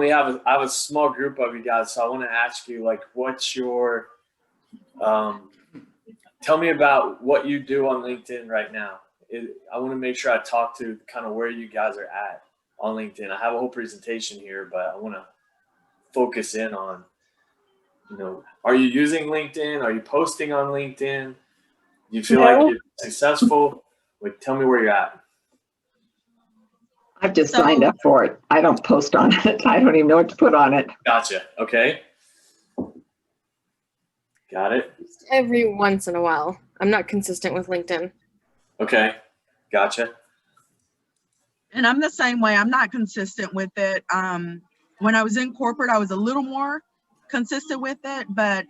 I have a small group of you guys, so I want to ask you, like, what's your tell me about what you do on LinkedIn right now. I want to make sure I talk to kind of where you guys are at on LinkedIn. I have a whole presentation here, but I want to focus in on, are you using LinkedIn? Are you posting on LinkedIn? Do you feel like you're successful? Like, tell me where you're at. I've just signed up for it. I don't post on it. I don't even know what to put on it. Gotcha. Okay. Got it. Every once in a while. I'm not consistent with LinkedIn. Okay. Gotcha. And I'm the same way. I'm not consistent with it. When I was in corporate, I was a little more consistent with it, but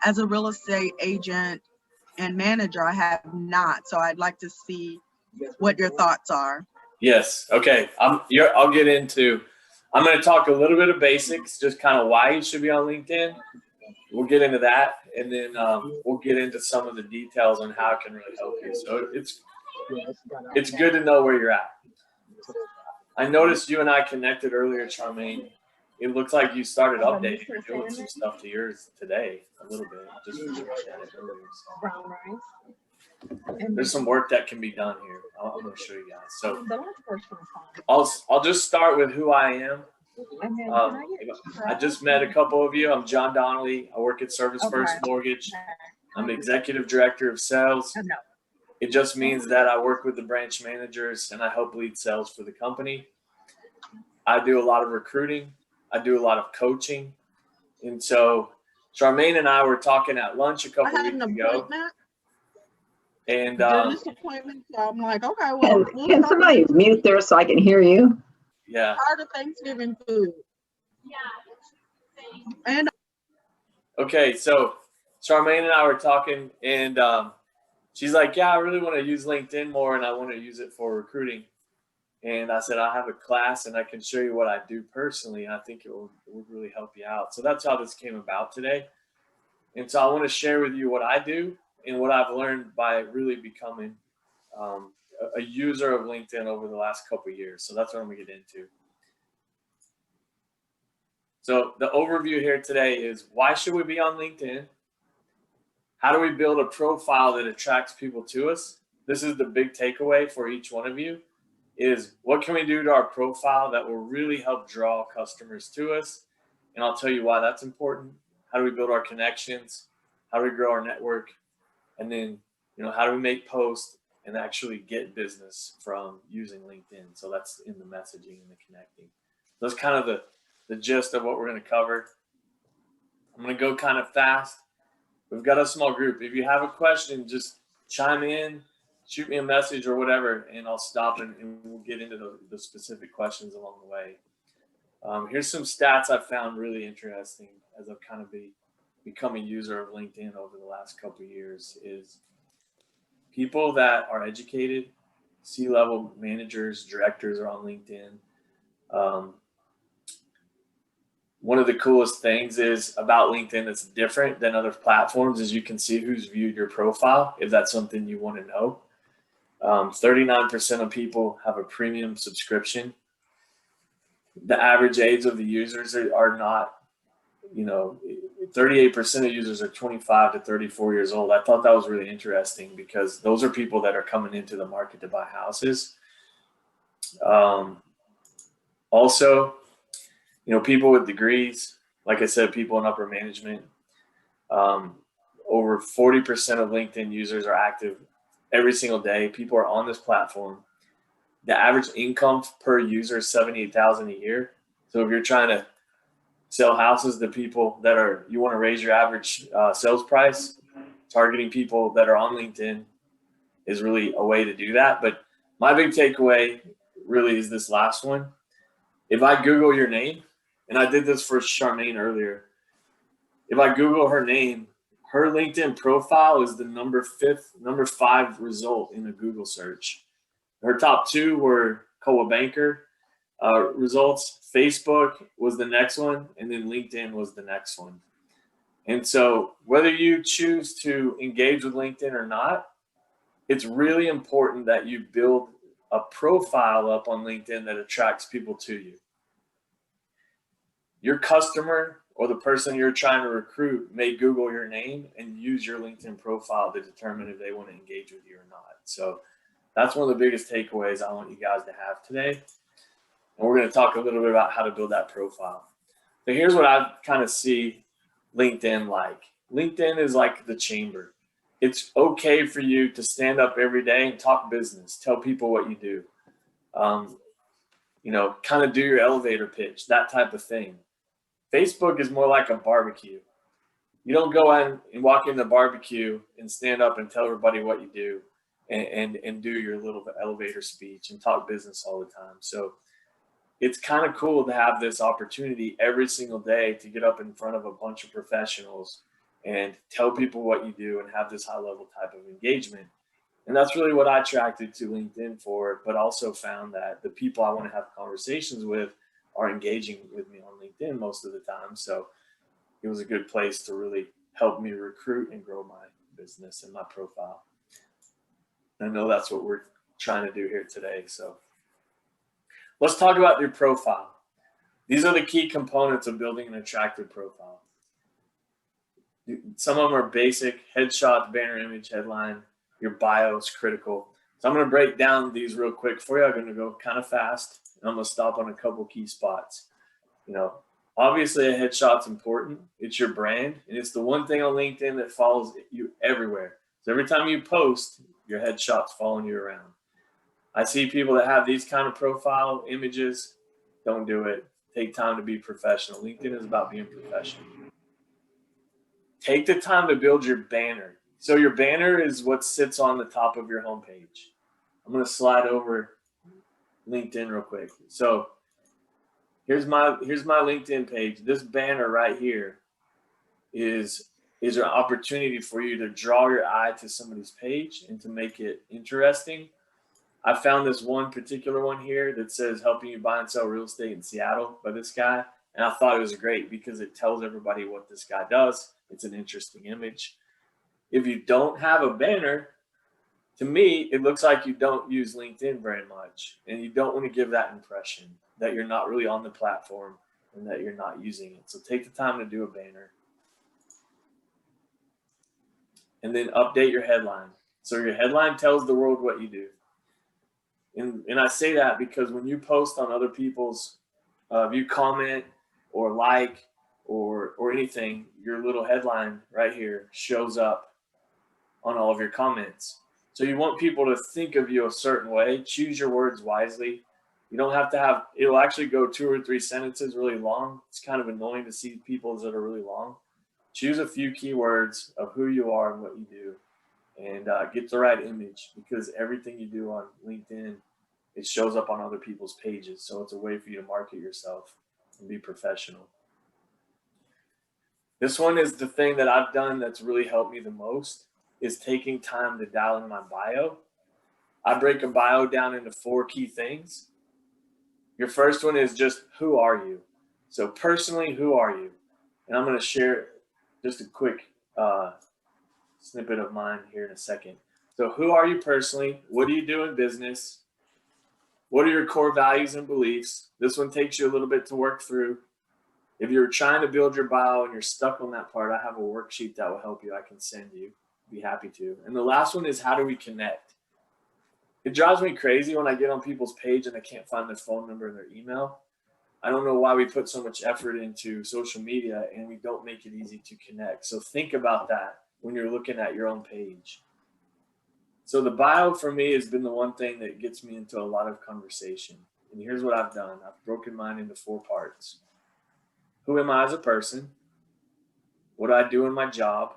as a real estate agent and manager, I have not. So I'd like to see what your thoughts are. Yes. Okay. I'm going to talk a little bit of basics, just kind of why you should be on LinkedIn. We'll get into that, and then we'll get into some of the details on how it can really help you. So it's good to know where you're at. I noticed you and I connected earlier, Charmaine. It looks like you started updating. You're doing some stuff to yours today, a little bit. Just brown rice. There's some work that can be done here. I'm going to show you guys. So I'll just start with who I am. I just met a couple of you. I'm John Donnelly. I work at Service First Mortgage. I'm executive director of sales. It just means that I work with the branch managers and I help lead sales for the company. I do a lot of recruiting. I do a lot of coaching. And so Charmaine and I were talking at lunch a couple weeks ago. And this appointment, so I'm like, okay, well, can somebody mute there so I can hear you? Yeah. Part of Thanksgiving food. And okay, so Charmaine and I were talking, and she's like, yeah, I really want to use LinkedIn more, and I want to use it for recruiting. And I said, I have a class, and I can show you what I do personally. And I think it will really help you out. So that's how this came about today. And so I want to share with you what I do and what I've learned by really becoming a user of LinkedIn over the last couple of years. So that's what I'm going to get into. So the overview here today is, why should we be on LinkedIn? How do we build a profile that attracts people to us? This is the big takeaway for each one of you, is what can we do to our profile that will really help draw customers to us? And I'll tell you why that's important. How do we build our connections? How do we grow our network? And then, how do we make posts and actually get business from using LinkedIn? So that's in the messaging and the connecting. That's kind of the gist of what we're going to cover. I'm going to go kind of fast. We've got a small group. If you have a question, just chime in, shoot me a message or whatever, and I'll stop and we'll get into the specific questions along the way. Here's some stats I found really interesting as I've kind of become a user of LinkedIn over the last couple of years. Is people that are educated, C-level managers, directors are on LinkedIn. One of the coolest things is about LinkedIn that's different than other platforms is you can see who's viewed your profile, if that's something you want to know. 39% of people have a premium subscription. The average age of the users are not, 38% of users are 25 to 34 years old. I thought that was really interesting because those are people that are coming into the market to buy houses. Also, people with degrees, like I said, people in upper management. Over 40% of LinkedIn users are active every single day. People are on this platform. The average income per user is $78,000 a year. So if you're trying to sell houses to people you want to raise your average sales price, targeting people that are on LinkedIn is really a way to do that. But my big takeaway really is this last one. If I Google your name, and I did this for Charmaine earlier, if I Google her name, her LinkedIn profile is the number 5 result in a Google search. Her top 2 were Coldwell Banker results. Facebook was the next one, and then LinkedIn was the next one. And so whether you choose to engage with LinkedIn or not, it's really important that you build a profile up on LinkedIn that attracts people to you. your customer or the person you're trying to recruit may Google your name and use your LinkedIn profile to determine if they want to engage with you or not. So that's one of the biggest takeaways I want you guys to have today. And we're going to talk a little bit about how to build that profile. So here's what I kind of see LinkedIn like. LinkedIn is like the chamber. It's okay for you to stand up every day and talk business, tell people what you do. Kind of do your elevator pitch, that type of thing. Facebook is more like a barbecue. You don't go in and walk in the barbecue and stand up and tell everybody what you do and do your little elevator speech and talk business all the time. So it's kind of cool to have this opportunity every single day to get up in front of a bunch of professionals and tell people what you do and have this high level type of engagement. And that's really what I attracted to LinkedIn for, but also found that the people I want to have conversations with are engaging with me on LinkedIn most of the time. So it was a good place to really help me recruit and grow my business and my profile. I know that's what we're trying to do here today. So let's talk about your profile. These are the key components of building an attractive profile. Some of them are basic: headshot, banner image, headline. Your bio is critical. So I'm going to break down these real quick for you. I'm going to go kind of fast, and I'm going to stop on a couple key spots. Obviously a headshot's important. It's your brand, and it's the one thing on LinkedIn that follows you everywhere. So every time you post, your headshot's following you around. I see people that have these kind of profile images. Don't do it. Take time to be professional. LinkedIn is about being professional. Take the time to build your banner. So your banner is what sits on the top of your homepage. I'm going to slide over LinkedIn real quick. So here's my LinkedIn page. This banner right here is an opportunity for you to draw your eye to somebody's page and to make it interesting. I found this one particular one here that says helping you buy and sell real estate in Seattle by this guy. And I thought it was great because it tells everybody what this guy does. It's an interesting image. If you don't have a banner, to me, it looks like you don't use LinkedIn very much, and you don't want to give that impression that you're not really on the platform and that you're not using it. So take the time to do a banner. And then update your headline. So your headline tells the world what you do. And I say that because when you post on other people's, if you comment or like or anything, your little headline right here shows up on all of your comments. So you want people to think of you a certain way. Choose your words wisely. You don't have to have, it'll actually go 2 or 3 sentences really long. It's kind of annoying to see people's that are really long. Choose a few keywords of who you are and what you do, and get the right image, because everything you do on LinkedIn, it shows up on other people's pages. So it's a way for you to market yourself and be professional. This one is the thing that I've done that's really helped me the most, is taking time to dial in my bio. I break a bio down into 4 key things. Your first one is just, who are you? So personally, who are you? And I'm going to share just a quick snippet of mine here in a second. So who are you personally? What do you do in business? What are your core values and beliefs? This one takes you a little bit to work through. If you're trying to build your bio and you're stuck on that part, I have a worksheet that will help you. I can send you. Be happy to. And the last one is, how do we connect? It drives me crazy when I get on people's page and I can't find their phone number and their email. I don't know why we put so much effort into social media and we don't make it easy to connect. So think about that when you're looking at your own page. So the bio for me has been the one thing that gets me into a lot of conversation. And here's what I've done. I've broken mine into 4 parts. Who am I as a person? What do I do in my job?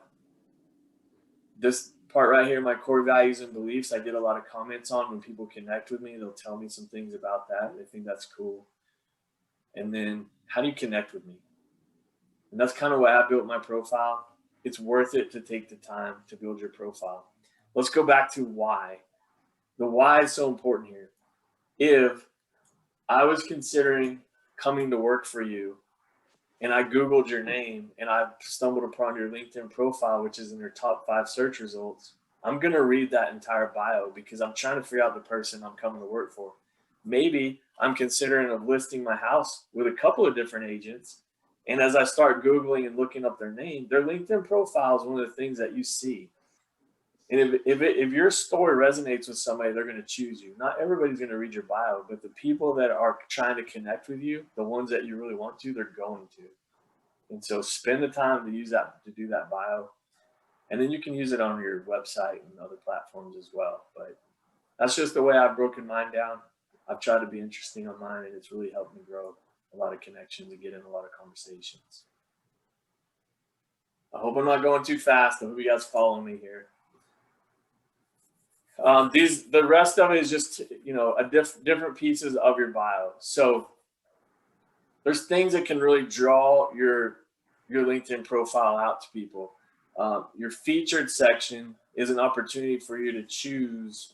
This part right here, my core values and beliefs, I get a lot of comments on when people connect with me. They'll tell me some things about that. They think that's cool. And then, how do you connect with me? And that's kind of why I built my profile. It's worth it to take the time to build your profile. Let's go back to why. The why is so important here. If I was considering coming to work for you, and I Googled your name and I stumbled upon your LinkedIn profile, which is in your top 5 search results, I'm going to read that entire bio because I'm trying to figure out the person I'm coming to work for. Maybe I'm considering listing my house with a couple of different agents, And as I start Googling and looking up their name, their LinkedIn profile is one of the things that you see. And if your story resonates with somebody, they're going to choose you. Not everybody's going to read your bio, but the people that are trying to connect with you, the ones that you really want to, they're going to. And so spend the time to use that, to do that bio. And then you can use it on your website and other platforms as well. But that's just the way I've broken mine down. I've tried to be interesting on mine, and it's really helped me grow a lot of connections and get in a lot of conversations. I hope I'm not going too fast. I hope you guys follow me here. The rest of it is just, you know, different pieces of your bio. So there's things that can really draw your LinkedIn profile out to people. Your featured section is an opportunity for you to choose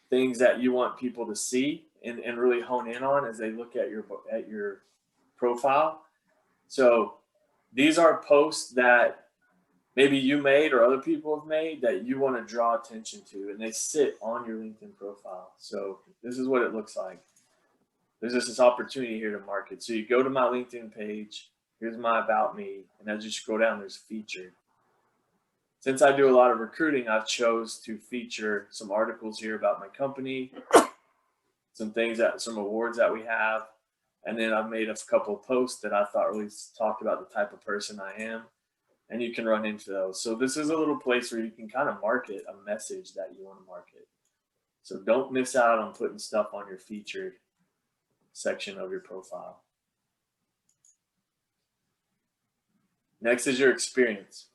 things that you want people to see and really hone in on as they look at your profile. So these are posts that maybe you made or other people have made that you want to draw attention to, and they sit on your LinkedIn profile. So this is what it looks like. There's just this opportunity here to market. So you go to my LinkedIn page, here's my about me, and as you scroll down, there's featured. Since I do a lot of recruiting, I've chose to feature some articles here about my company, some awards that we have, and then I've made a couple of posts that I thought really talked about the type of person I am, and you can run into those. So this is a little place where you can kind of market a message that you want to market. So don't miss out on putting stuff on your featured section of your profile. Next is your experience.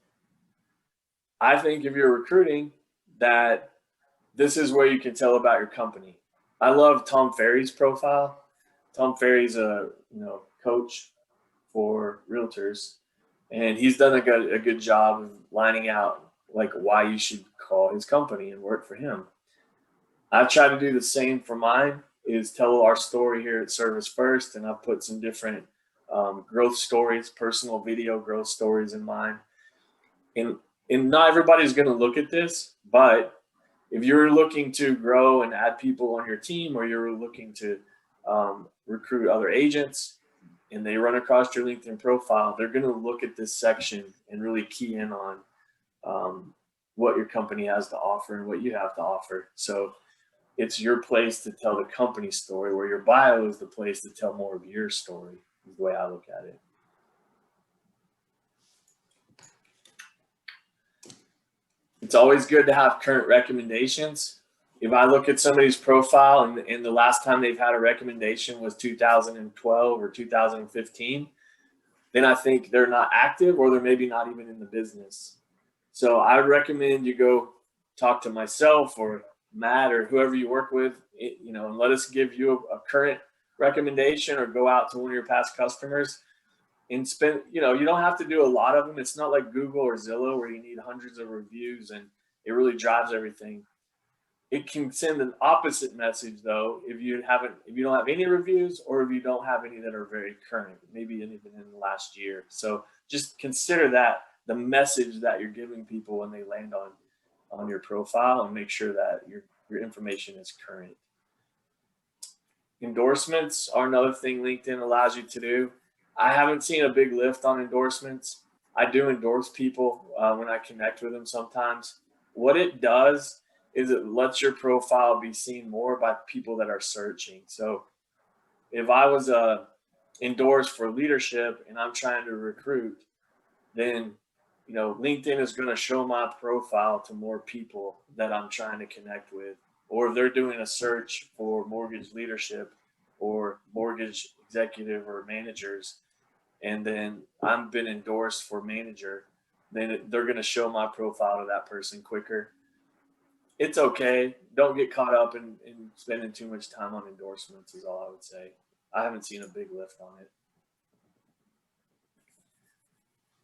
I think if you're recruiting, that this is where you can tell about your company. I love Tom Ferry's profile. Tom Ferry's a coach for realtors, and he's done a good job of lining out like why you should call his company and work for him. I've tried to do the same for mine, is tell our story here at Service First, and I've put some different growth stories, personal video growth stories in mine. And not everybody's going to look at this, but if you're looking to grow and add people on your team, or you're looking to recruit other agents and they run across your LinkedIn profile, they're going to look at this section and really key in on what your company has to offer and what you have to offer. So it's your place to tell the company story, where your bio is the place to tell more of your story, is the way I look at it. It's always good to have current recommendations. If I look at somebody's profile and the last time they've had a recommendation was 2012 or 2015, then I think they're not active, or they're maybe not even in the business. So I would recommend you go talk to myself or Matt or whoever you work with, and let us give you a current recommendation, or go out to one of your past customers and spend, you don't have to do a lot of them. It's not like Google or Zillow where you need hundreds of reviews and it really drives everything. It can send an opposite message though if you don't have any reviews, or if you don't have any that are very current, maybe even in the last year. So just consider that the message that you're giving people when they land on your profile, and make sure that your information is current. Endorsements are another thing LinkedIn allows you to do. I haven't seen a big lift on endorsements. I do endorse people when I connect with them sometimes. What it does is it lets your profile be seen more by people that are searching. So if I was endorsed for leadership and I'm trying to recruit, then LinkedIn is going to show my profile to more people that I'm trying to connect with. Or if they're doing a search for mortgage leadership or mortgage executive or managers, and then I've been endorsed for manager, then they're going to show my profile to that person quicker. It's okay. Don't get caught up in spending too much time on endorsements is all I would say. I haven't seen a big lift on it.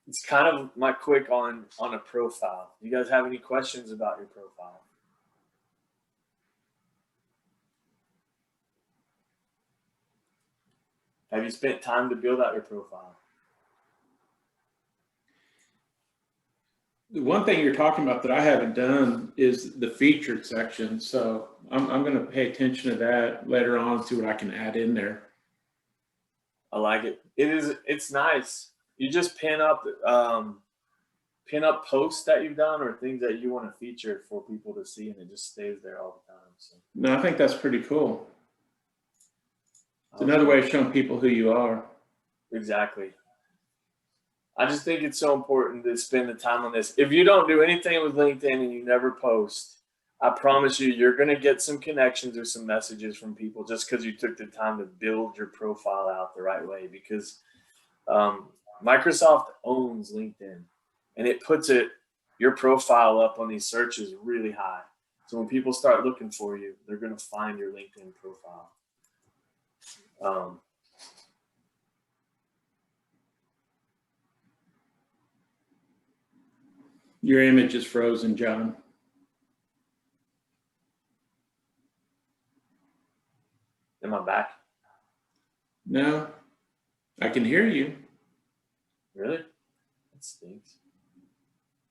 It's kind of my quick on a profile. You guys have any questions about your profile? Have you spent time to build out your profile? The one thing you're talking about that I haven't done is the featured section. So I'm going to pay attention to that later on and see what I can add in there. I like it. It's nice. You just pin up posts that you've done or things that you want to feature for people to see, and it just stays there all the time. So No, I think that's pretty cool. It's another way of showing people who you are. Exactly. I just think it's so important to spend the time on this. If you don't do anything with LinkedIn and you never post, I promise you're going to get some connections or some messages from people just because you took the time to build your profile out the right way. Because Microsoft owns LinkedIn, and it puts your profile up on these searches really high. So when people start looking for you, they're going to find your LinkedIn profile. Your image is frozen, John. Am I back? No, I can hear you. Really? That stinks.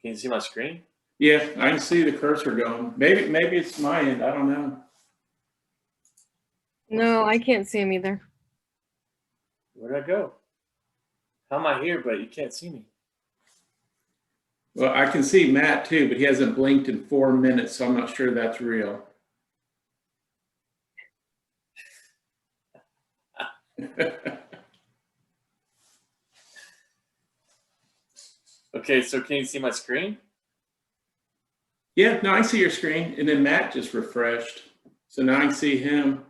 Can you see my screen? Yeah, I can see the cursor going. Maybe it's my end. I don't know. No, I can't see him either. Where'd I go? How am I here, but you can't see me? Well, I can see Matt too, but he hasn't blinked in 4 minutes, so I'm not sure that's real. Okay, so can you see my screen? Yeah, no, I see your screen, and then Matt just refreshed. So now I can see him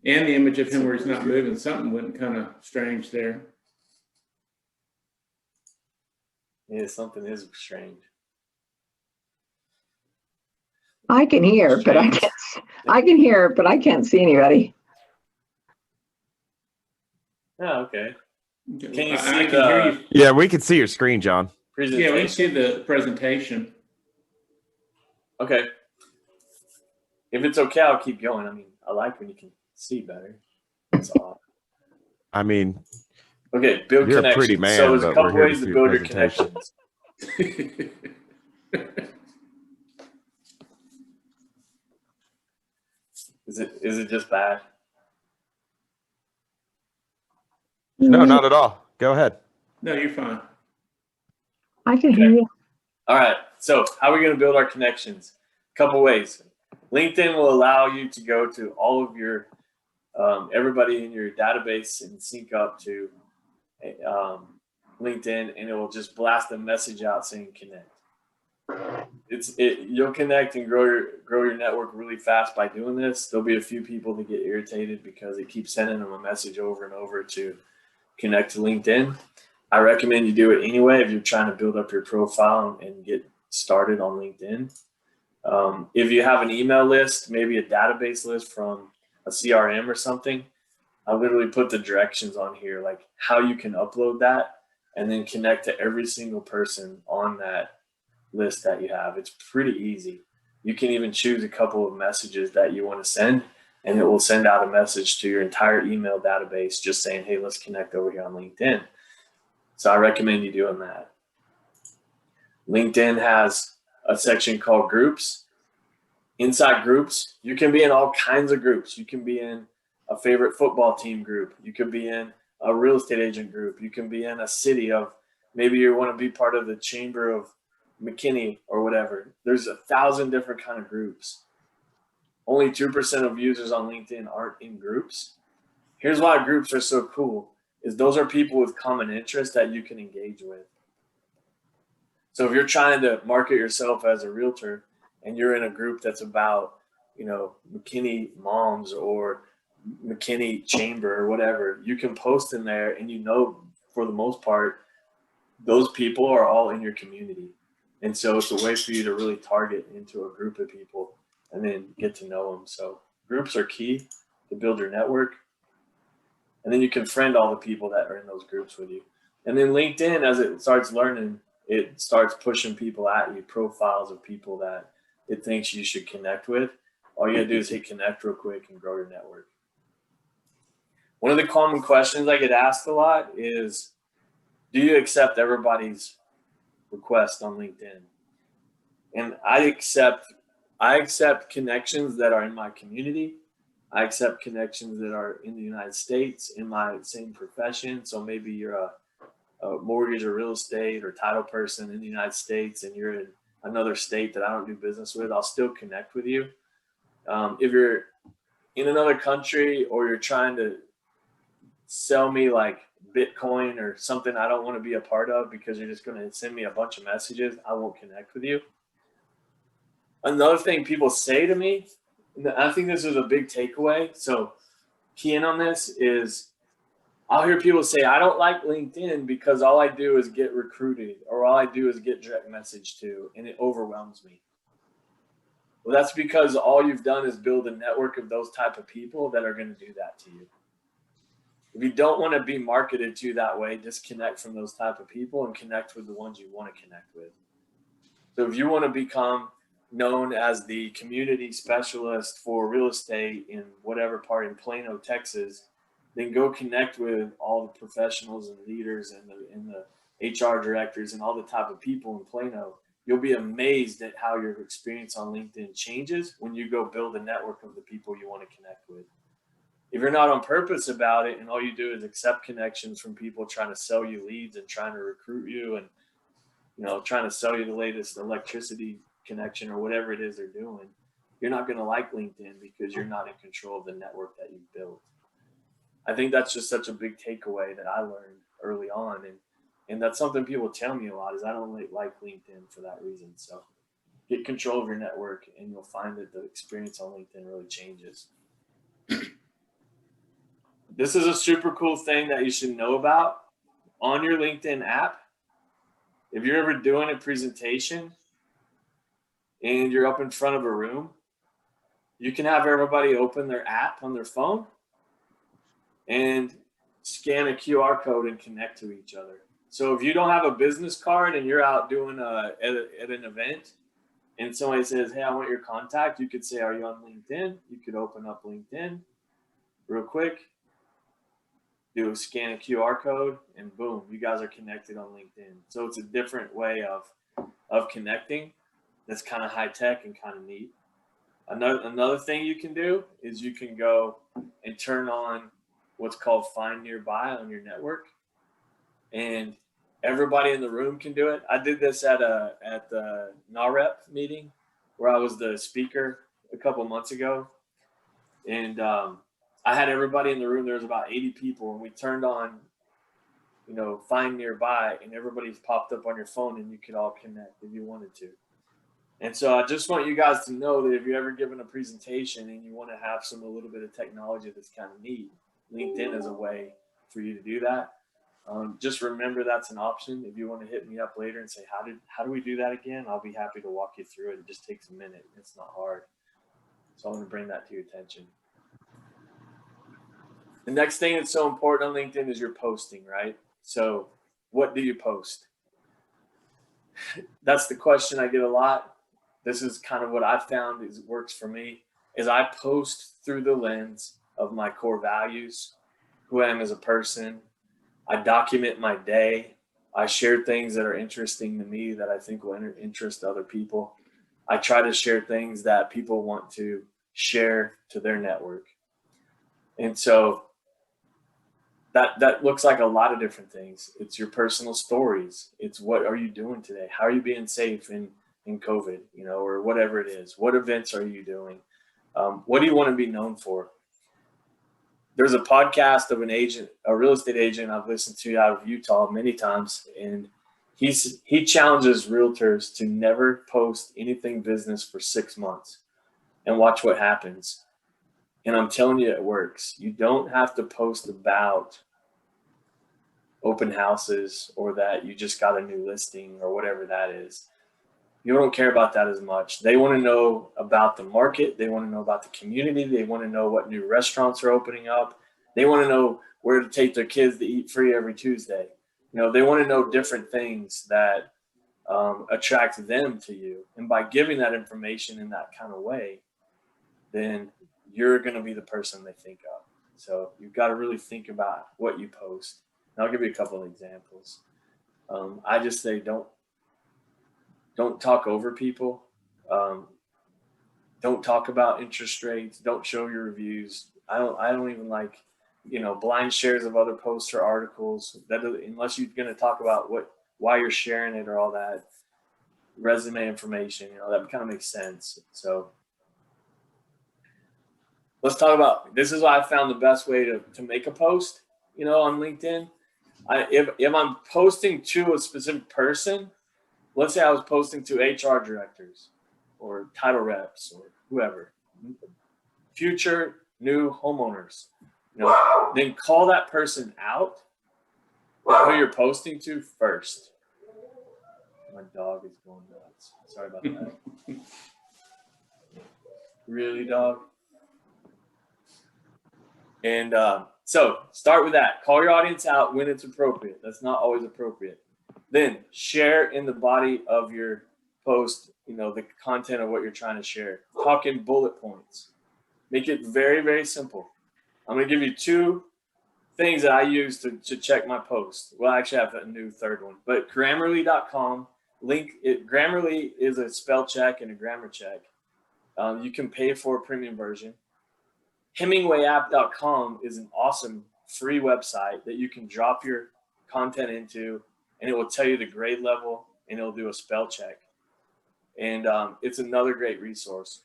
and the image of him where he's not moving. Something went kind of strange there. Yeah, something is strange. I can hear, but I can hear, but I can't see anybody. Oh, okay. Can you I see can hear you. Yeah, we can see your screen, John. presentation? Yeah, we can see the presentation. Okay. If it's okay, I'll keep going. I mean, I like when you can see better. That's all. I mean, Okay, build You're a connections. pretty man, So there's a but couple we're here to ways to see build your your presentation. connections. Is it just bad? no, not at all. Go ahead. No, you're fine. I can hear you. All right. So how are we going to build our connections? A couple ways. LinkedIn will allow you to go to all of your everybody in your database and sync up to LinkedIn, and it will just blast a message out saying connect. You'll connect and grow your network really fast by doing this. There'll be a few people that get irritated because it keeps sending them a message over and over to connect to LinkedIn. I recommend you do it anyway if you're trying to build up your profile and get started on LinkedIn. If you have an email list, maybe a database list from a CRM or something, I literally put the directions on here, like how you can upload that and then connect to every single person on that list that you have. It's pretty easy. You can even choose a couple of messages that you want to send, and it will send out a message to your entire email database just saying, hey, let's connect over here on LinkedIn. So I recommend you doing that. LinkedIn has a section called groups. Inside groups, you can be in all kinds of groups. You can be in a favorite football team group. You can be in a real estate agent group. You can be in a city of, maybe you want to be part of the chamber of McKinney or whatever. There's 1,000 different kind of groups. Only 2% of users on LinkedIn aren't in groups. Here's why groups are so cool, is those are people with common interests that you can engage with. So if you're trying to market yourself as a realtor and you're in a group that's about, McKinney moms or McKinney chamber or whatever, you can post in there, and for the most part, those people are all in your community. And so it's a way for you to really target into a group of people and then get to know them. So groups are key to build your network. And then you can friend all the people that are in those groups with you. And then LinkedIn, as it starts learning, it starts pushing people at you, profiles of people that it thinks you should connect with. All you gotta do is hit connect real quick and grow your network. One of the common questions I get asked a lot is, do you accept everybody's request on LinkedIn? And I accept connections that are in my community, I accept connections that are in the United States in my same profession. So maybe you're a mortgage or real estate or title person in the United States and you're in another state that I don't do business with, I'll still connect with you. If you're in another country or you're trying to sell me like Bitcoin or something I don't want to be a part of because you're just going to send me a bunch of messages, I won't connect with you. Another thing people say to me, and I think this is a big takeaway, so key in on this, is I'll hear people say, I don't like LinkedIn because all I do is get recruited or all I do is get direct message to, and it overwhelms me. Well, that's because all you've done is build a network of those type of people that are going to do that to you. If you don't want to be marketed to that way, disconnect from those type of people and connect with the ones you want to connect with. So if you want to become known as the community specialist for real estate in whatever part in Plano, Texas, then go connect with all the professionals and leaders and the HR directors and all the type of people in Plano. You'll be amazed at how your experience on LinkedIn changes when you go build a network of the people you want to connect with. If you're not on purpose about it and all you do is accept connections from people trying to sell you leads and trying to recruit you and, you know, trying to sell you the latest electricity connection or whatever it is they're doing, you're not going to like LinkedIn because you're not in control of the network that you've built. I think that's just such a big takeaway that I learned early on. And that's something people tell me a lot is I don't like LinkedIn for that reason. So get control of your network and you'll find that the experience on LinkedIn really changes. This is a super cool thing that you should know about on your LinkedIn app. If you're ever doing a presentation and you're up in front of a room, you can have everybody open their app on their phone and scan a QR code and connect to each other. So if you don't have a business card and you're out doing at an event and somebody says, hey, I want your contact, you could say, are you on LinkedIn? You could open up LinkedIn real quick, scan a QR code, and boom, you guys are connected on LinkedIn. So it's a different way of connecting that's kind of high tech and kind of neat. Another thing you can do is you can go and turn on what's called Find Nearby on your network, and everybody in the room can do it. I did this at the NAREP meeting where I was the speaker a couple months ago, and I had everybody in the room. There was about 80 people, and we turned on, Find Nearby, and everybody's popped up on your phone, and you could all connect if you wanted to. And so I just want you guys to know that if you're ever giving a presentation and you want to have a little bit of technology that's kind of neat, LinkedIn is a way for you to do that. Just remember that's an option. If you want to hit me up later and say, how do we do that again? I'll be happy to walk you through it. It just takes a minute. It's not hard. So I'm going to bring that to your attention. The next thing that's so important on LinkedIn is your posting, right? So what do you post? That's the question I get a lot. This is kind of what I found works for me, is I post through the lens of my core values, who I am as a person. I document my day. I share things that are interesting to me that I think will interest other people. I try to share things that people want to share to their network. And so that looks like a lot of different things. It's your personal stories. It's what are you doing today? How are you being safe in COVID, or whatever it is? What events are you doing? What do you want to be known for? There's a podcast of a real estate agent I've listened to out of Utah many times, and he challenges realtors to never post anything business for 6 months and watch what happens. And I'm telling you, it works. You don't have to post about open houses or that you just got a new listing or whatever that is. You don't care about that as much. They want to know about the market. They want to know about the community. They want to know what new restaurants are opening up. They want to know where to take their kids to eat free every Tuesday. They want to know different things that attract them to you. And by giving that information in that kind of way, then you're going to be the person they think of. So you've got to really think about what you post. And I'll give you a couple of examples. I just say don't talk over people. don't talk about interest rates. Don't show your reviews. I don't even like, blind shares of other posts or articles. Unless you're going to talk about why you're sharing it or all that resume information, that kind of makes sense. So let's talk about, this is what I found the best way to make a post, on LinkedIn. If I'm posting to a specific person, let's say I was posting to HR directors or title reps or whoever, future new homeowners, then call that person out who you're posting to first. My dog is going nuts. Sorry about that. Really, dog? And so start with that. Call your audience out when it's appropriate. That's not always appropriate. Then share in the body of your post, the content of what you're trying to share. Talk in bullet points. Make it very, very simple. I'm going to give you 2 things that I use to check my post. Well, I actually have a new third one, but Grammarly.com. Grammarly is a spell check and a grammar check. You can pay for a premium version. HemingwayApp.com is an awesome free website that you can drop your content into, and it will tell you the grade level, and it'll do a spell check. And it's another great resource.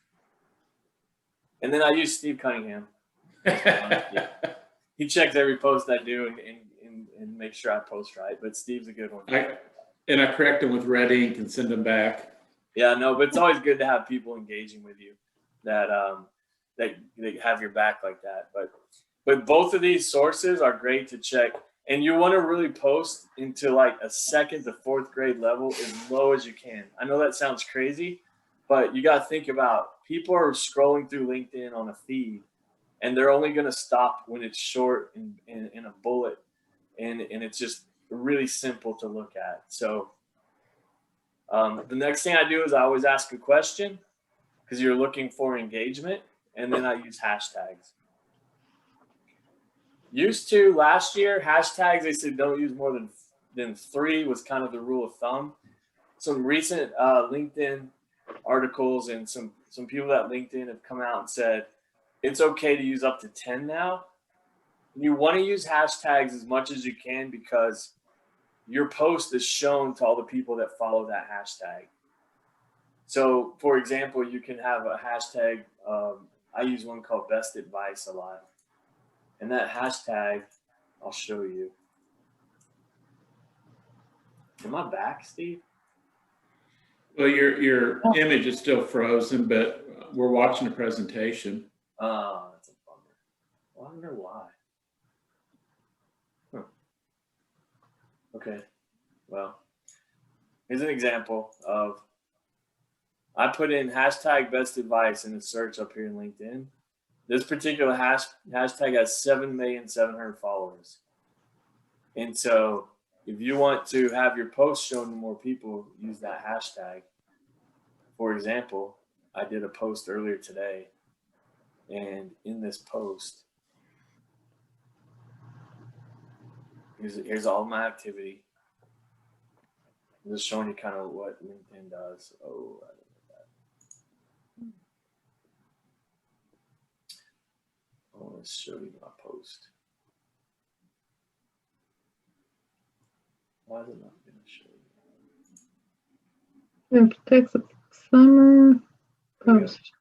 And then I use Steve Cunningham. Yeah. He checks every post I do and makes sure I post right. But Steve's a good one. I correct them with red ink and send them back. Yeah, no, but it's always good to have people engaging with you that they have your back like that. But both of these sources are great to check. And you want to really post into like a 2nd to 4th grade level as low as you can. I know that sounds crazy, but you got to think about, people are scrolling through LinkedIn on a feed, and they're only going to stop when it's short and in a bullet, and it's just really simple to look at. So the next thing I do is I always ask a question, because you're looking for engagement, and then I use hashtags. Used to last year, hashtags, they said don't use more than 3 was kind of the rule of thumb. Some recent LinkedIn articles and some people at LinkedIn have come out and said it's okay to use up to 10 now. You want to use hashtags as much as you can, because your post is shown to all the people that follow that hashtag. So, for example, you can have a hashtag. I use one called Best Advice a lot. And that hashtag, I'll show you. Am I back, Steve? Well, your image is still frozen, but we're watching a presentation. Oh, that's a bummer. I wonder why. Huh. Okay. Well, here's an example of, I put in hashtag best advice in the search up here in LinkedIn. This particular hashtag has 7,700,000 followers. And so if you want to have your post shown to more people, use that hashtag. For example, I did a post earlier today, and in this post, here's all my activity. I'm just showing you kind of what LinkedIn does. Oh, I don't know that. Oh, let's show you my post. Why is it not going to show you? Texas summer post.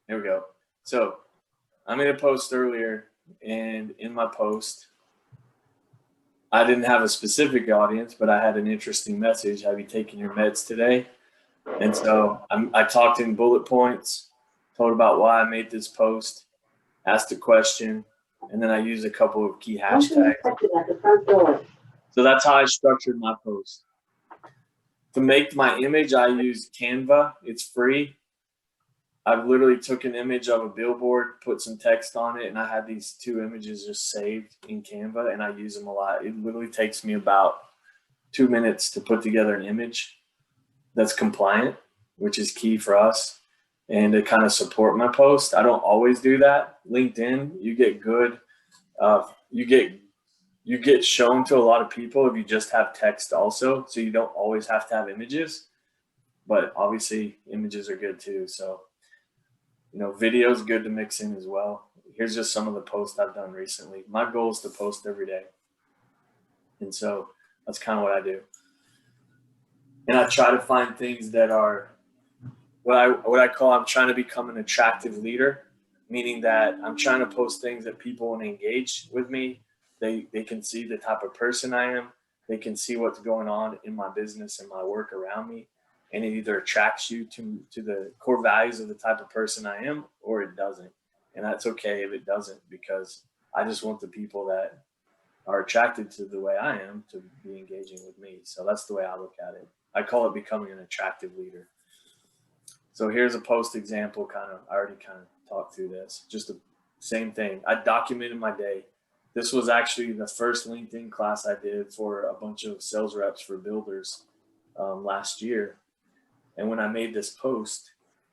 There we go. So I made a post earlier, and in my post, I didn't have a specific audience, but I had an interesting message. Have you taken your meds today? And so I talked in bullet points, told about why I made this post, asked a question, and then I used a couple of key hashtags. So that's how I structured my post. To make my image, I use Canva. It's free. I've literally took an image of a billboard, put some text on it, and I had these 2 images just saved in Canva, and I use them a lot. It literally takes me about 2 minutes to put together an image that's compliant, which is key for us, and to kind of support my post. I don't always do that. LinkedIn, you get good, you get shown to a lot of people if you just have text also, so you don't always have to have images, but obviously images are good too. So Video is good to mix in as well. Here's just some of the posts I've done recently. My goal is to post every day. And so that's kind of what I do. And I try to find things that are what I call, I'm trying to become an attractive leader, meaning that I'm trying to post things that people want to engage with me. They can see the type of person I am. They can see what's going on in my business and my work around me. And it either attracts you to the core values of the type of person I am, or it doesn't. And that's okay if it doesn't, because I just want the people that are attracted to the way I am to be engaging with me. So that's the way I look at it. I call it becoming an attractive leader. So here's a post example, I already talked through this. Just the same thing. I documented my day. This was actually the first LinkedIn class I did for a bunch of sales reps for builders last year. And when I made this post,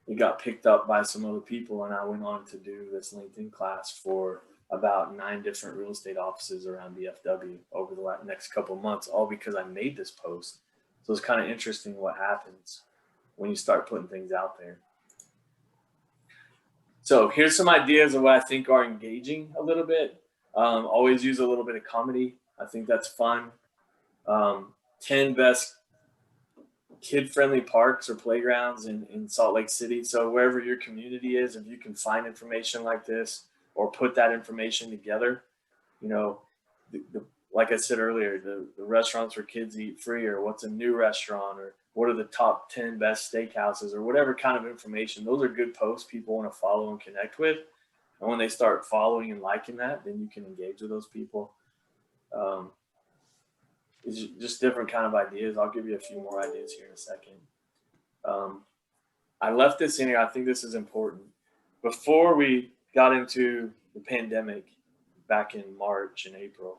it got picked up by some other people, and I went on to do this LinkedIn class for about 9 different real estate offices around DFW over the next couple of months, all because I made this post. So it's kind of interesting what happens when you start putting things out there. So here's some ideas of what I think are engaging a little bit. Always use a little bit of comedy. I think that's fun. 10 best kid-friendly parks or playgrounds in Salt Lake City. So wherever your community is, if you can find information like this or put that information together, like I said earlier, the restaurants where kids eat free, or what's a new restaurant, or what are the top 10 best steakhouses, or whatever kind of information. Those are good posts people want to follow and connect with. And when they start following and liking that, then you can engage with those people. It's just different kind of ideas. I'll give you a few more ideas here in a second. I left this in here. I think this is important. Before we got into the pandemic back in March and April,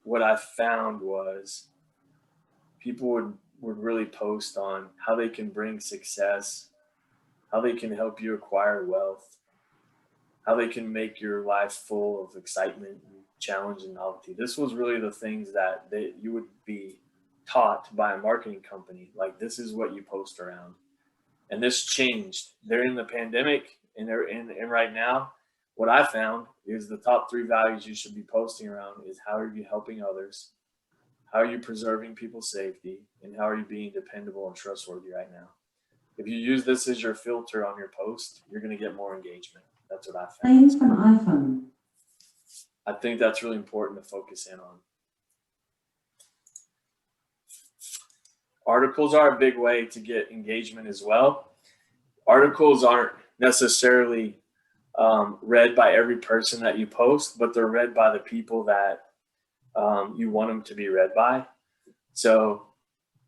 what I found was people would really post on how they can bring success, how they can help you acquire wealth, how they can make your life full of excitement and challenge and novelty. This was really the things that you would be taught by a marketing company. Like, this is what you post around. And this changed. They're in the pandemic, and right now, what I found is the top 3 values you should be posting around is how are you helping others, how are you preserving people's safety, and how are you being dependable and trustworthy right now. If you use this as your filter on your post, you're going to get more engagement. That's what I found. Names from iPhone. I think that's really important to focus in on. Articles are a big way to get engagement as well. Articles aren't necessarily read by every person that you post, but they're read by the people that you want them to be read by. So,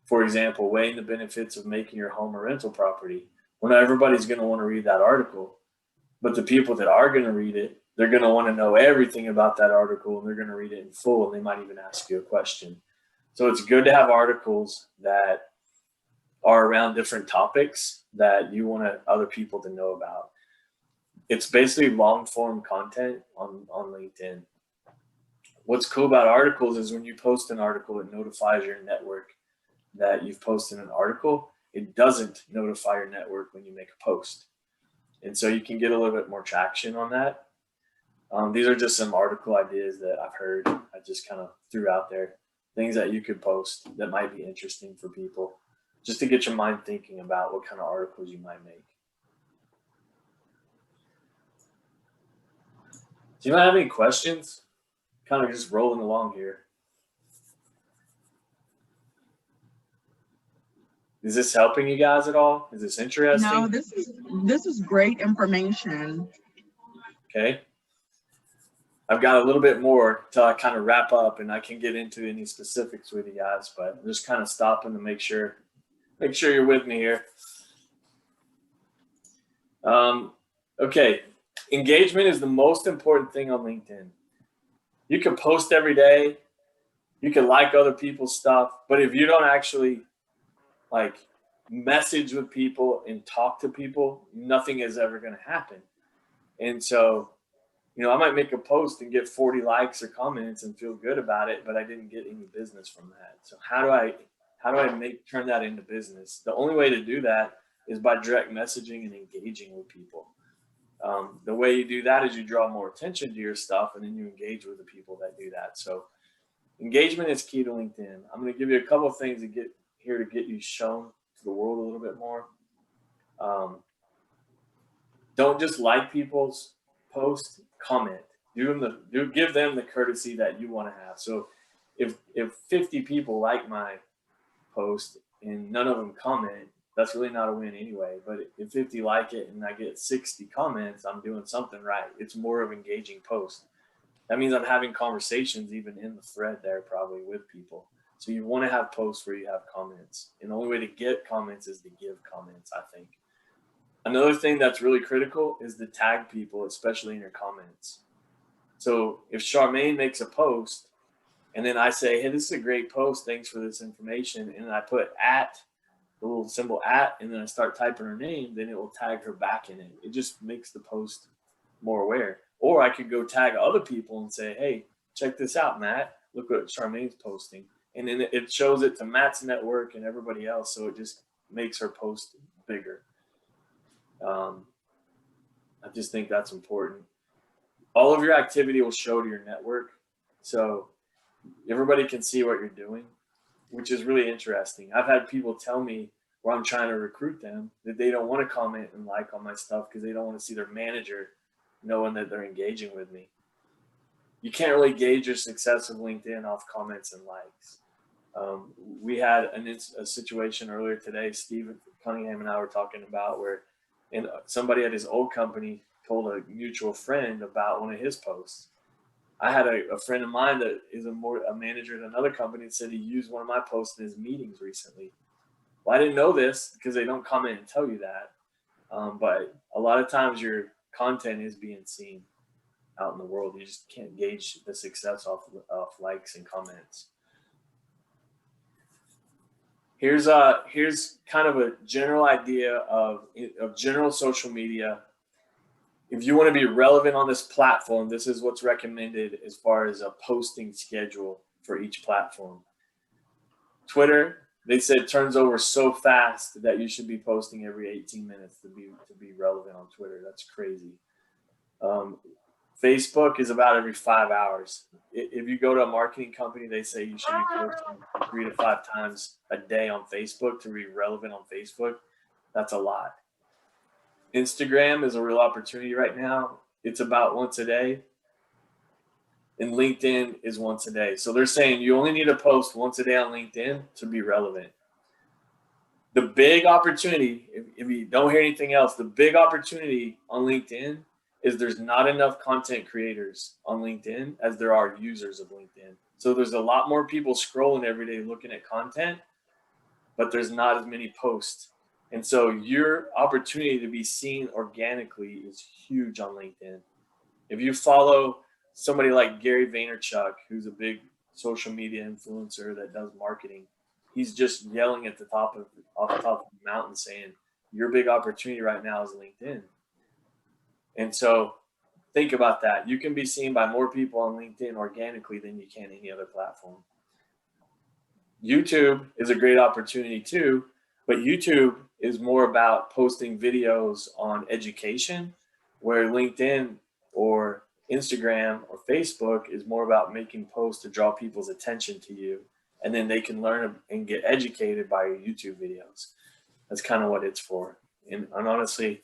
for example, weighing the benefits of making your home a rental property. Well, not everybody's going to want to read that article, but the people that are going to read it, they're going to want to know everything about that article, and they're going to read it in full, and they might even ask you a question. So it's good to have articles that are around different topics that you want other people to know about. It's basically long form content on LinkedIn. What's cool about articles is when you post an article, it notifies your network that you've posted an article. It doesn't notify your network when you make a post. And so you can get a little bit more traction on that. These are just some article ideas that I've heard. I just kind of threw out there. Things that you could post that might be interesting for people, just to get your mind thinking about what kind of articles you might make. Do you have any questions? Kind of just rolling along here. Is this helping you guys at all? Is this interesting? No, this is great information. Okay. I've got a little bit more till I kind of wrap up, and I can get into any specifics with you guys, but I'm just kind of stopping to make sure you're with me here. Okay. Engagement is the most important thing on LinkedIn. You can post every day. You can like other people's stuff, but if you don't actually message with people and talk to people, nothing is ever going to happen. And so, I might make a post and get 40 likes or comments and feel good about it, but I didn't get any business from that. So how do I turn that into business? The only way to do that is by direct messaging and engaging with people. The way you do that is you draw more attention to your stuff, and then you engage with the people that do that. So engagement is key to LinkedIn. I'm going to give you a couple of things to get you shown to the world a little bit more. Don't just like people's posts, comment. Give them the courtesy that you want to have. So if 50 people like my post and none of them comment, that's really not a win anyway. But if 50 like it and I get 60 comments, I'm doing something right. It's more of engaging post. That means I'm having conversations even in the thread there probably with people. So you want to have posts where you have comments. And the only way to get comments is to give comments, I think. Another thing that's really critical is to tag people, especially in your comments. So if Charmaine makes a post and then I say, hey, this is a great post, thanks for this information, and I put the little symbol @ and then I start typing her name, then it will tag her back in it. It just makes the post more aware. Or I could go tag other people and say, hey, check this out, Matt. Look what Charmaine's posting. And then it shows it to Matt's network and everybody else. So it just makes her post bigger. I just think that's important. All of your activity will show to your network. So everybody can see what you're doing, which is really interesting. I've had people tell me where I'm trying to recruit them that they don't want to comment and like on my stuff because they don't want to see their manager knowing that they're engaging with me. You can't really gauge your success of LinkedIn off comments and likes. We had a situation earlier today, Steve Cunningham and I were talking about where somebody at his old company told a mutual friend about one of his posts. I had a friend of mine that is a manager at another company that said he used one of my posts in his meetings recently. Well, I didn't know this because they don't comment and tell you that. But a lot of times your content is being seen out in the world. You just can't gauge the success off likes and comments. Here's kind of a general idea of general social media. If you want to be relevant on this platform, this is what's recommended as far as a posting schedule for each platform. Twitter, they said, turns over so fast that you should be posting every 18 minutes to be relevant on Twitter. That's crazy. Facebook is about every 5 hours. If you go to a marketing company, they say you should be posting 3 to 5 times a day on Facebook to be relevant on Facebook. That's a lot. Instagram is a real opportunity right now. It's about once a day. And LinkedIn is once a day. So they're saying you only need to post once a day on LinkedIn to be relevant. The big opportunity, if you don't hear anything else, the big opportunity on LinkedIn is there's not enough content creators on LinkedIn as there are users of LinkedIn. So there's a lot more people scrolling every day looking at content, but there's not as many posts. And so your opportunity to be seen organically is huge on LinkedIn. If you follow somebody like Gary Vaynerchuk, who's a big social media influencer that does marketing, he's just yelling at off the top of the mountain saying, your big opportunity right now is LinkedIn. And so think about that. You can be seen by more people on LinkedIn organically than you can any other platform. YouTube is a great opportunity too, but YouTube is more about posting videos on education, where LinkedIn or Instagram or Facebook is more about making posts to draw people's attention to you, and then they can learn and get educated by your YouTube videos. That's kind of what it's for. And honestly,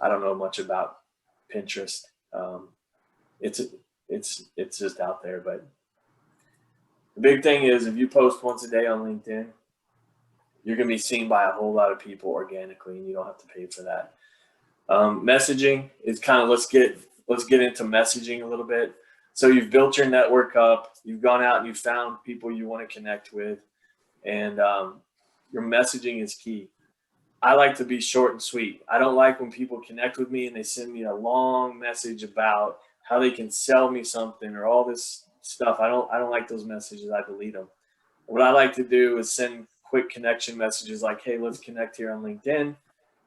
I don't know much about Pinterest. It's just out there, but the big thing is if you post once a day on LinkedIn, you're going to be seen by a whole lot of people organically, and you don't have to pay for that. Messaging is kind of, let's get into messaging a little bit. So you've built your network up, you've gone out and you've found people you want to connect with, and your messaging is key. I like to be short and sweet. I don't like when people connect with me and they send me a long message about how they can sell me something or all this stuff. I don't like those messages. I delete them. What I like to do is send quick connection messages like, hey, let's connect here on LinkedIn.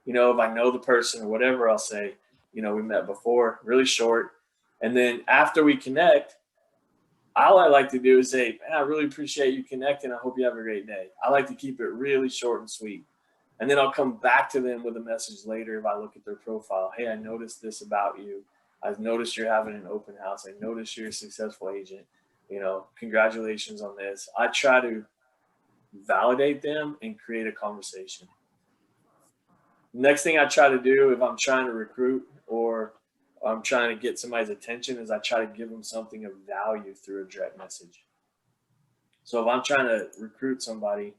You know, if I know the person or whatever, I'll say, you know, we met before, really short. And then after we connect, all I like to do is say, man, I really appreciate you connecting. I hope you have a great day. I like to keep it really short and sweet. And then I'll come back to them with a message later if I look at their profile. Hey, I noticed this about you. I've noticed you're having an open house. I noticed you're a successful agent. Congratulations on this. I try to validate them and create a conversation. Next thing I try to do if I'm trying to recruit or I'm trying to get somebody's attention is I try to give them something of value through a direct message. So if I'm trying to recruit somebody,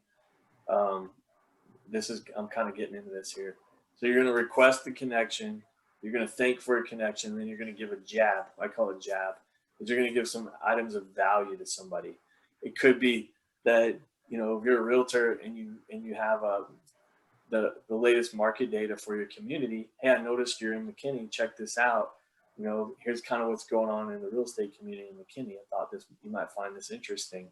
I'm kind of getting into this here. So you're going to request the connection. You're going to thank for a connection. Then you're going to give a jab. I call it jab. But you're going to give some items of value to somebody. It could be that, if you're a realtor and you have the latest market data for your community. Hey, I noticed you're in McKinney. Check this out. Here's kind of what's going on in the real estate community in McKinney. I thought you might find this interesting.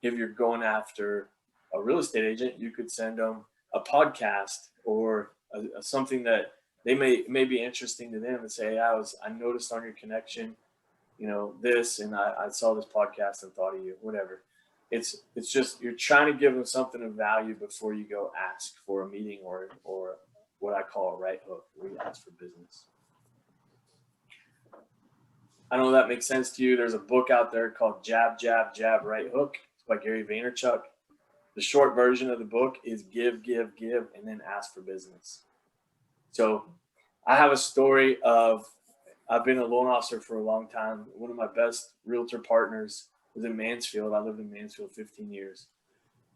If you're going after a real estate agent, you could send them a podcast or something that they may be interesting to them and say, hey, I noticed on your connection, this, and I saw this podcast and thought of you, whatever. It's just, you're trying to give them something of value before you go ask for a meeting or what I call a right hook, where you ask for business. I don't know if that makes sense to you. There's a book out there called Jab, Jab, Jab, Right Hook. It's by Gary Vaynerchuk. The short version of the book is give, give, give, and then ask for business. So I have a story of, I've been a loan officer for a long time. One of my best realtor partners was in Mansfield. I lived in Mansfield 15 years.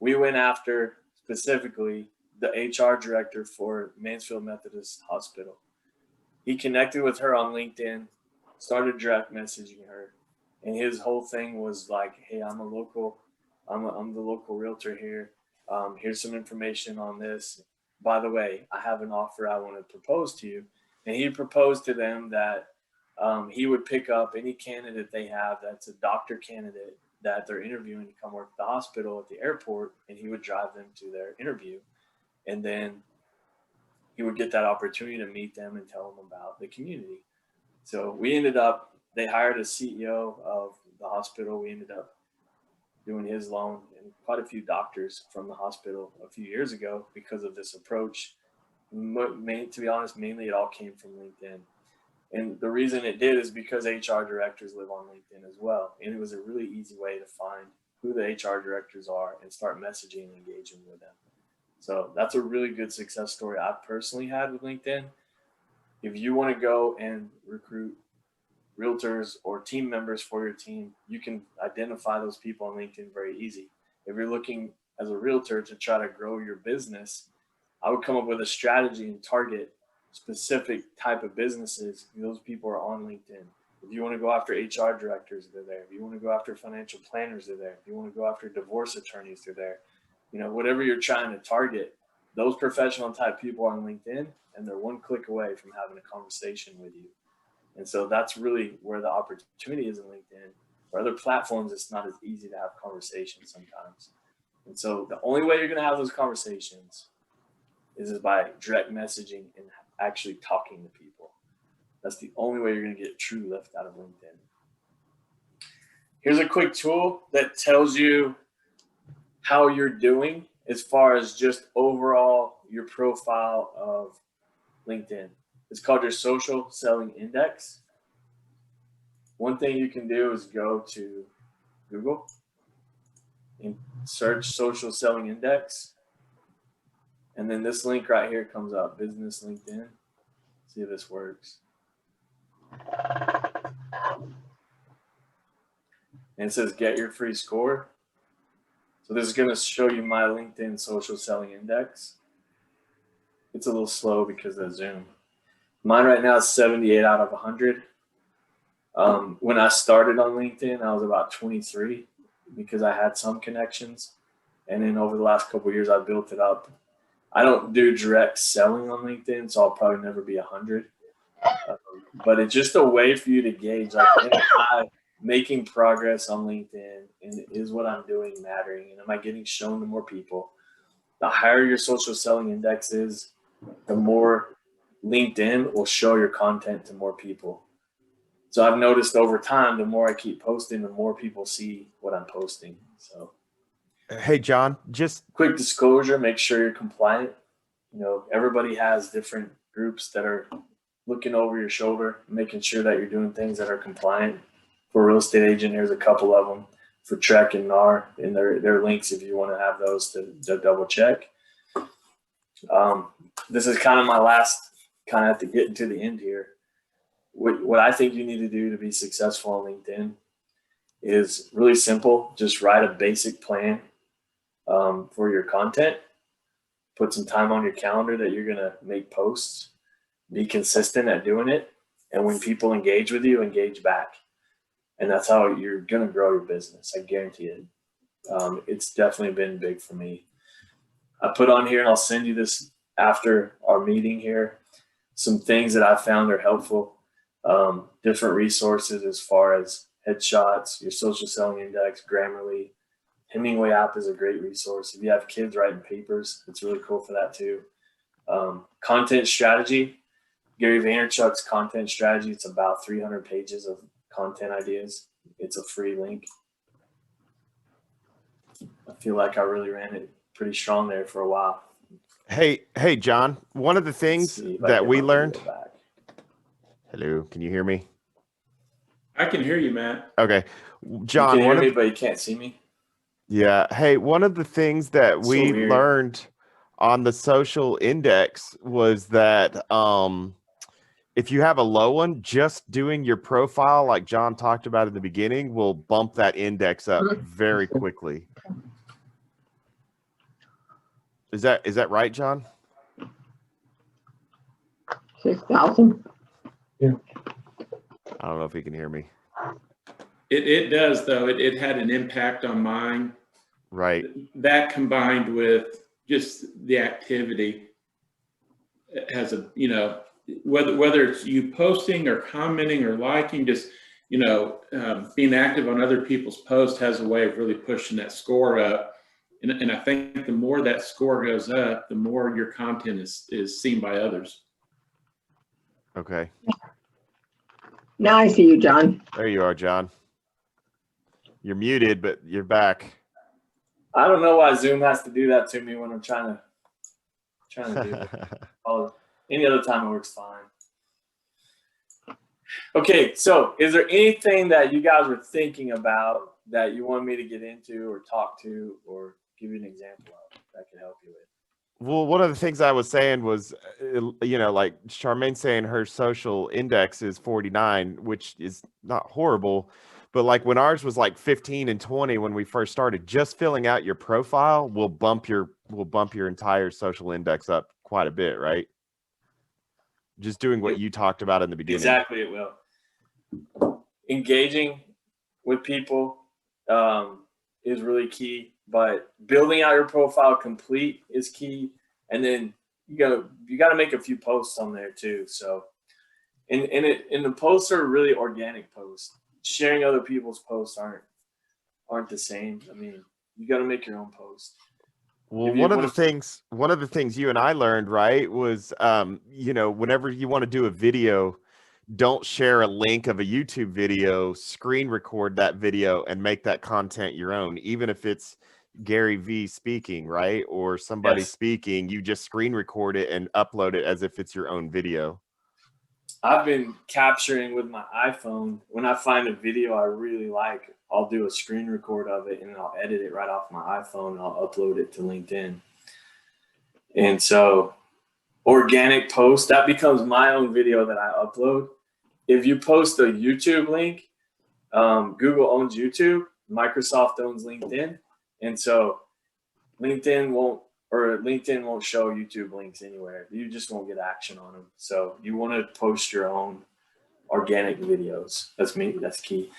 We went after specifically the HR director for Mansfield Methodist Hospital. He connected with her on LinkedIn, started direct messaging her, and his whole thing was like, hey, I'm the local realtor here. Here's some information on this. By the way, I have an offer I want to propose to you. And he proposed to them that he would pick up any candidate they have that's a doctor candidate that they're interviewing to come work at the hospital at the airport, and he would drive them to their interview. And then he would get that opportunity to meet them and tell them about the community. So they hired a CEO of the hospital. We ended up doing his loan and quite a few doctors from the hospital a few years ago because of this approach. To be honest, mainly it all came from LinkedIn. And the reason it did is because HR directors live on LinkedIn as well. And it was a really easy way to find who the HR directors are and start messaging and engaging with them. So that's a really good success story I personally had with LinkedIn. If you want to go and recruit realtors or team members for your team, you can identify those people on LinkedIn very easy. If you're looking as a realtor to try to grow your business, I would come up with a strategy and target specific type of businesses. Those people are on LinkedIn. If you want to go after HR directors, they're there. If you want to go after financial planners, they're there. If you want to go after divorce attorneys, they're there. Whatever you're trying to target, those professional type people are on LinkedIn, and they're one click away from having a conversation with you. And so that's really where the opportunity is in LinkedIn. For other platforms, it's not as easy to have conversations sometimes. And so the only way you're going to have those conversations is by direct messaging and actually talking to people. That's the only way you're going to get true lift out of LinkedIn. Here's a quick tool that tells you how you're doing as far as just overall your profile of LinkedIn. It's called your Social Selling Index. One thing you can do is go to Google and search Social Selling Index. And then this link right here comes up, Business LinkedIn. See if this works. And it says get your free score. So this is going to show you my LinkedIn Social Selling Index. It's a little slow because of Zoom. Mine right now is 78 out of 100. When I started on LinkedIn, I was about 23 because I had some connections. And then over the last couple of years, I built it up. I don't do direct selling on LinkedIn, so I'll probably never be 100. But it's just a way for you to gauge, like, am I making progress on LinkedIn, and is what I'm doing mattering, and am I getting shown to more people? The higher your social selling index is, the more LinkedIn will show your content to more people. So I've noticed over time, the more I keep posting, the more people see what I'm posting. So Hey, John, just Quick disclosure, make sure you're compliant. You know, everybody has different groups that are looking over your shoulder, making sure that you're doing things that are compliant. For a real estate agent, here's a couple of them for Trek and NAR, and their links if you want to have those to double check. This is kind of my last, kind of have to get to the end here. What I think you need to do to be successful on LinkedIn is really simple. Just write a basic plan for your content. Put some time on your calendar that you're going to make posts. Be consistent at doing it. And when people engage with you, engage back. And that's how you're going to grow your business. I guarantee it. It's definitely been big for me. I put on here, and I'll send you this after our meeting here, some things that I found are helpful. Different resources as far as headshots, your social selling index, Grammarly. Hemingway app is a great resource. If you have kids writing papers, it's really cool for that too. Content strategy, Gary Vaynerchuk's content strategy. It's about 300 pages of content ideas. It's a free link. I feel like I really ran it pretty strong there for a while. hey, John, one of the things See if I that get we my learned. video back. Hello, can you hear me? I can hear you, Matt. Okay. You John, can hear one of me, but you can't see me. Yeah. Hey, one of the things that So we weird. learned on the social index was that if you have a low one, just doing your profile, like John talked about in the beginning, will bump that index up very quickly. Is that right, John? 6,000. I don't know if he can hear me. It does, though. It had an impact on mine. Right. That combined with just the activity has a, whether it's you posting or commenting or liking, just, being active on other people's posts has a way of really pushing that score up. And I think the more that score goes up, the more your content is seen by others. Okay. Now I see you, John. There you are, John. You're muted, but you're back. I don't know why Zoom has to do that to me when I'm trying to do it. Any other time it works fine. Okay, so is there anything that you guys were thinking about that you want me to get into or talk to or give you an example of that can help you with? Well, one of the things I was saying was, like Charmaine saying her social index is 49, which is not horrible. But like when ours was like 15 and 20 when we first started, just filling out your profile will bump your entire social index up quite a bit, right? Just doing what you talked about in the beginning. Exactly, it will. Engaging with people is really key, but building out your profile complete is key. And then you got to make a few posts on there too. So, and the posts are really organic posts. Sharing other people's posts aren't the same. I mean, you got to make your own post. Well, one of the things you and I learned, right, was whenever you want to do a video, don't share a link of a YouTube video, screen record that video and make that content your own, even if it's Gary V speaking, right? Or somebody speaking, you just screen record it and upload it as if it's your own video. I've been capturing with my iPhone. When I find a video I really like, I'll do a screen record of it and I'll edit it right off my iPhone and I'll upload it to LinkedIn. And so organic post, that becomes my own video that I upload. If you post a YouTube link, Google owns YouTube, Microsoft owns LinkedIn. And so LinkedIn won't show YouTube links anywhere. You just won't get action on them. So you want to post your own organic videos. That's key.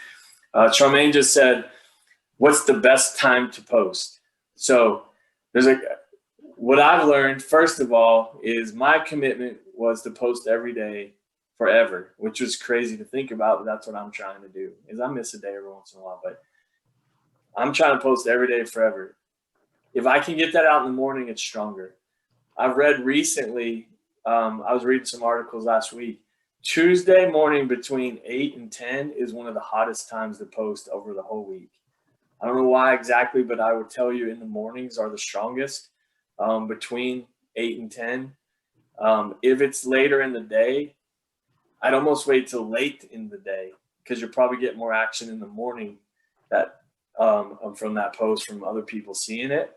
Charmaine just said, what's the best time to post? So what I've learned, first of all, is my commitment was to post every day forever, which was crazy to think about, but that's what I'm trying to do. Is I miss a day every once in a while, but I'm trying to post every day forever. If I can get that out in the morning, it's stronger. I've read recently, I was reading some articles last week. Tuesday morning between 8 and 10 is one of the hottest times to post over the whole week. I don't know why exactly, but I would tell you in the mornings are the strongest, between 8 and 10. If it's later in the day, I'd almost wait till late in the day because you'll probably get more action in the morning that from that post from other people seeing it.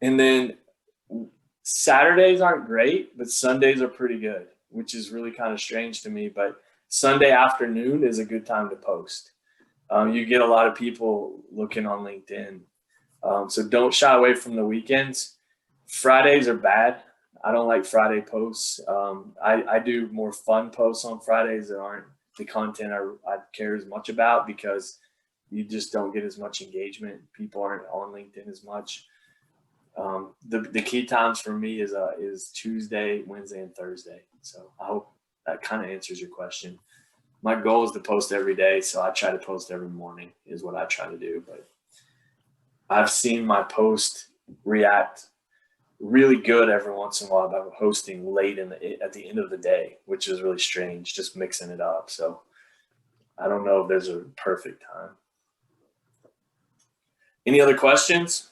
And then Saturdays aren't great, but Sundays are pretty good, which is really kind of strange to me. But Sunday afternoon is a good time to post. You get a lot of people looking on LinkedIn. So don't shy away from the weekends. Fridays are bad. I don't like Friday posts. I do more fun posts on Fridays that aren't the content I care as much about because you just don't get as much engagement. People aren't on LinkedIn as much. The key times for me is Tuesday, Wednesday, and Thursday. So I hope that kind of answers your question. My goal is to post every day, so I try to post every morning is what I try to do. But I've seen my post react really good every once in a while about hosting late at the end of the day, which is really strange, just mixing it up. So I don't know if there's a perfect time. Any other questions?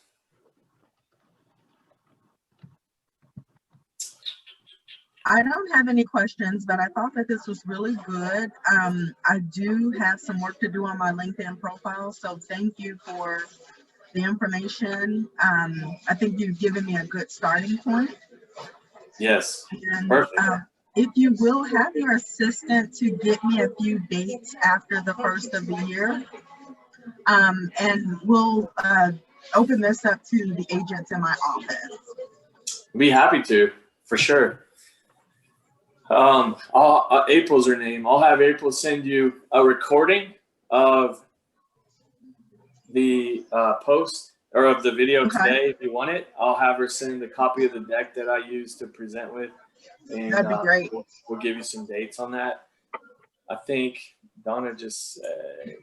I don't have any questions, but I thought that this was really good. I do have some work to do on my LinkedIn profile, so thank you for the information. I think you've given me a good starting point. Yes. And, Perfect. if you will have your assistant to get me a few dates after the first of the year, and we'll open this up to the agents in my office. Be happy to, for sure. April's her name. I'll have April send you a recording of the post or of the video today if you want it. I'll have her send a copy of the deck that I use to present with. And That'd be great. We'll give you some dates on that. I think Donna just said,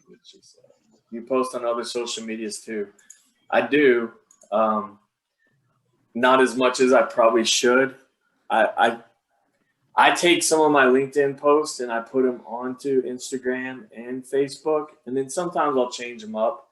you post on other social medias too. I do, not as much as I probably should. I take some of my LinkedIn posts and I put them onto Instagram and Facebook, and then sometimes I'll change them up.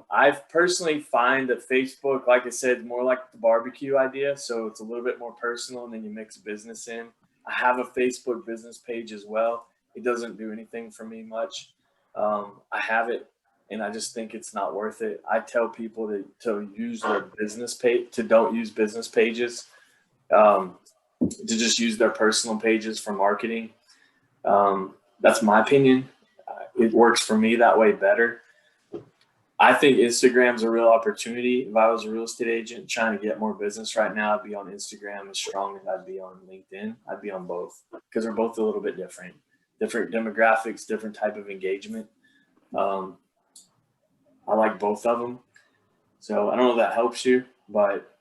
I personally find that Facebook, like I said, more like the barbecue idea. So it's a little bit more personal and then you mix business in. I have a Facebook business page as well. It doesn't do anything for me much. I have it and I just think it's not worth it. I tell people to use their business page, to don't use business pages, to just use their personal pages for marketing. That's my opinion. It works for me that way better. I think Instagram's a real opportunity. If I was a real estate agent trying to get more business right now, I'd be on Instagram as strong as I'd be on LinkedIn. I'd be on both because they're both a little bit different demographics, different type of engagement. I like both of them. So I don't know if that helps you, but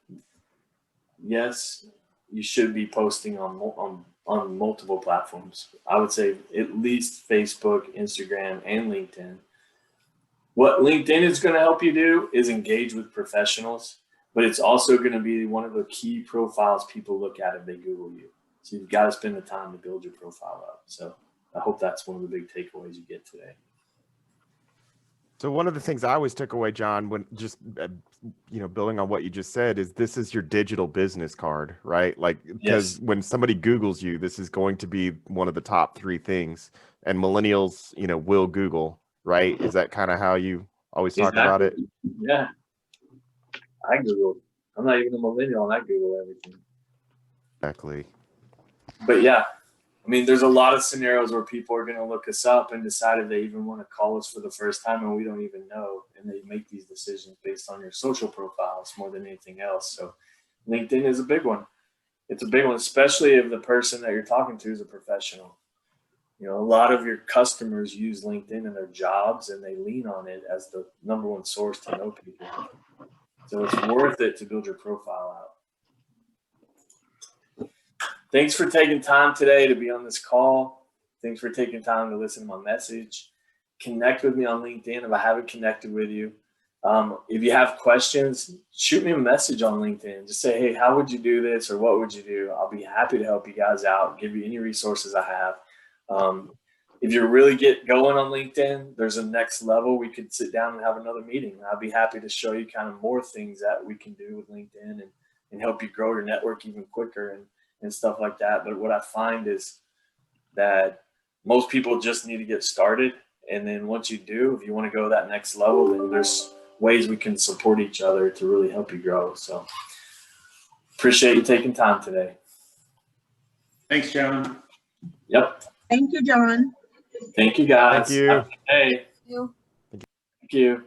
yes, you should be posting on multiple platforms. I would say at least Facebook, Instagram, and LinkedIn. What LinkedIn is going to help you do is engage with professionals, but it's also going to be one of the key profiles people look at if they Google you. So you've got to spend the time to build your profile up. So I hope that's one of the big takeaways you get today. So one of the things I always took away, John, when just, building on what you just said, is this is your digital business card, right? Like, because when somebody Googles you, this is going to be one of the top 3 things. And millennials, will Google, right? Is that kind of how you always talk about it? Yeah. I Google. I'm not even a millennial and I Google everything. Exactly. But yeah, I mean, there's a lot of scenarios where people are going to look us up and decide if they even want to call us for the first time and we don't even know. And they make these decisions based on your social profiles more than anything else. So LinkedIn is a big one. It's a big one, especially if the person that you're talking to is a professional. A lot of your customers use LinkedIn in their jobs and they lean on it as the number one source to know people. So it's worth it to build your profile out. Thanks for taking time today to be on this call. Thanks for taking time to listen to my message. Connect with me on LinkedIn if I haven't connected with you. If you have questions, shoot me a message on LinkedIn. Just say, hey, how would you do this or what would you do? I'll be happy to help you guys out, give you any resources I have. if you really get going on LinkedIn, there's a next level. We could sit down and have another meeting. I'd be happy to show you kind of more things that we can do with LinkedIn and help you grow your network even quicker and stuff like that. But what I find is that most people just need to get started. And then once you do, if you want to go that next level, then there's ways we can support each other to really help you grow. So appreciate you taking time today. Thanks, John. Yep. Thank you, John. Thank you, guys. Thank you. Have a good day. You. Thank you.